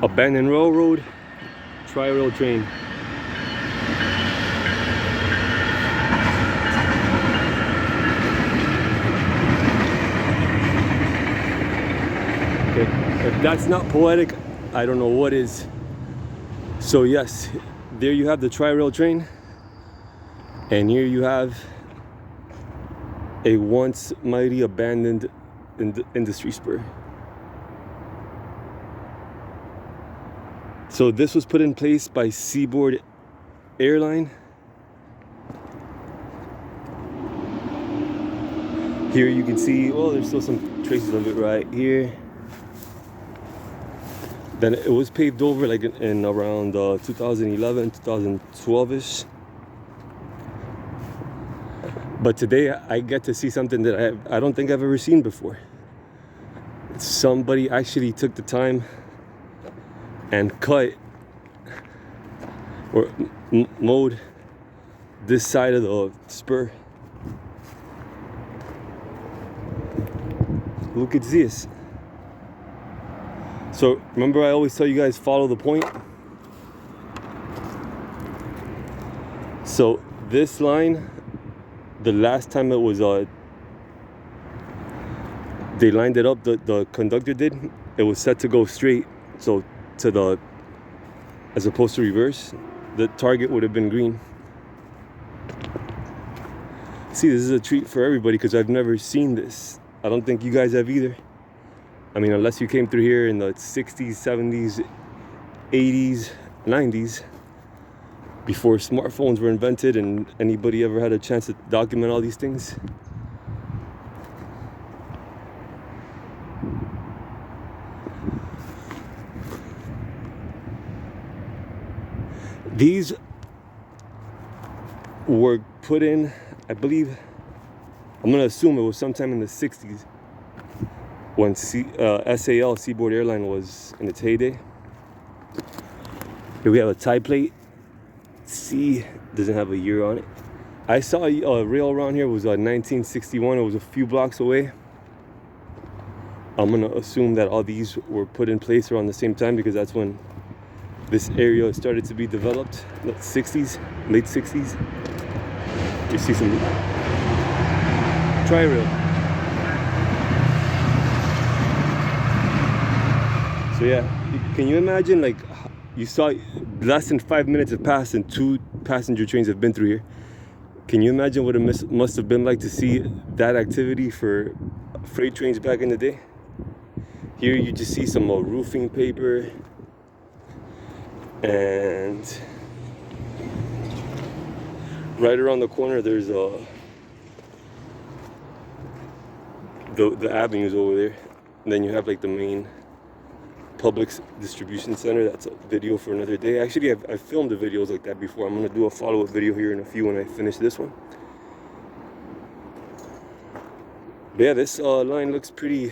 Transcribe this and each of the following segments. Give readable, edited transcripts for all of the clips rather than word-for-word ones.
Abandoned railroad, tri-rail train. Okay, if that's not poetic, I don't know what is. So yes, there you have the tri-rail train, and here you have a once mighty abandoned industry spur. So this was put in place by Seaboard Airline. Here you can see, well, there's still some traces of it right here. Then it was paved over like in around 2011, 2012-ish. But today I get to see something that I don't think I've ever seen before. Somebody actually took the time and cut or mowed this side of the spur. Look at this. So remember, I always tell you guys, follow the point. So this line, the last time it was they lined it up, the conductor did, it was set to go straight, so to the, as opposed to reverse, the target would have been green. See, this is a treat for everybody because I've never seen this. I don't think you guys have either. I mean, unless you came through here in the 60s, 70s, 80s, 90s, before smartphones were invented and anybody ever had a chance to document all these things. These were put in, I believe, I'm gonna assume it was sometime in the 60s when SAL, Seaboard Airline, was in its heyday. Here we have a tie plate. C doesn't have a year on it. I saw a rail around here was 1961. It was a few blocks away. I'm gonna assume that all these were put in place around the same time because that's when this area started to be developed. The 60s, late 60s. You see some tri-rail. So yeah, can you imagine, like, you saw less than 5 minutes have passed and 2 passenger trains have been through here. Can you imagine what it must have been like to see that activity for freight trains back in the day? Here you just see some roofing paper, and right around the corner there's the avenues over there. And then you have like the main public distribution center. That's a video for another day. Actually, I've filmed the videos like that before. I'm gonna do a follow-up video here in a few when I finish this one. But yeah, this line looks pretty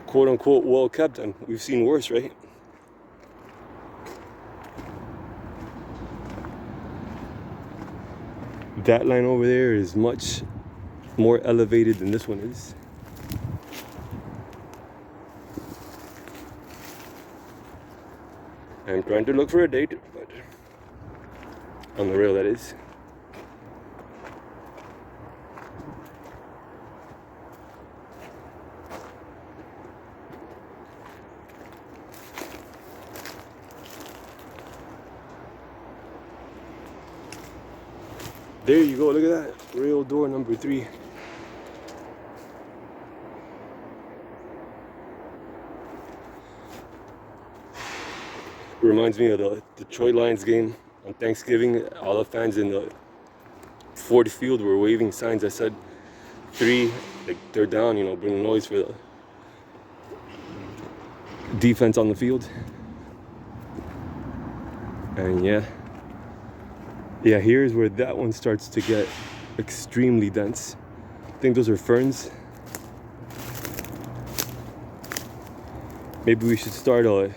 quote-unquote well kept, and we've seen worse, right? That line over there is much more elevated than this one is. I'm trying to look for a date, but on the rail, that is. There you go, look at that. Rail door number 3. Reminds me of the Detroit Lions game on Thanksgiving. All the fans in the Ford Field were waving signs that said 3, like they're down, you know, bring noise for the defense on the field. And yeah, here's where that one starts to get extremely dense. I think those are ferns. Maybe we should start a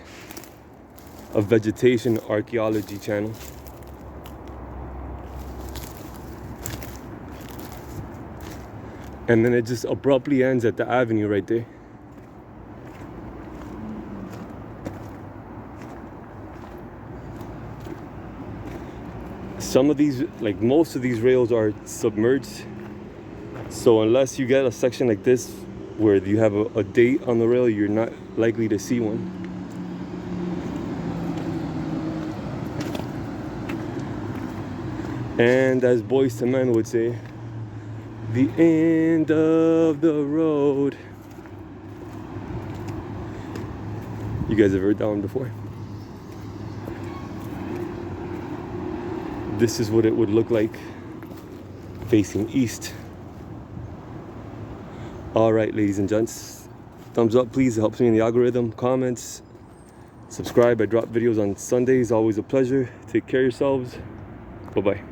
vegetation archaeology channel. And then it just abruptly ends at the avenue right there. Some of these, like most of these rails are submerged. So unless you get a section like this where you have a date on the rail, you're not likely to see one. And as Boyz II Men would say, the end of the road. You guys have heard that one before? This is what it would look like facing east. All right, ladies and gents, thumbs up please, it helps me in the algorithm. Comments, subscribe. I drop videos on Sundays, always a pleasure. Take care of yourselves. Bye-bye.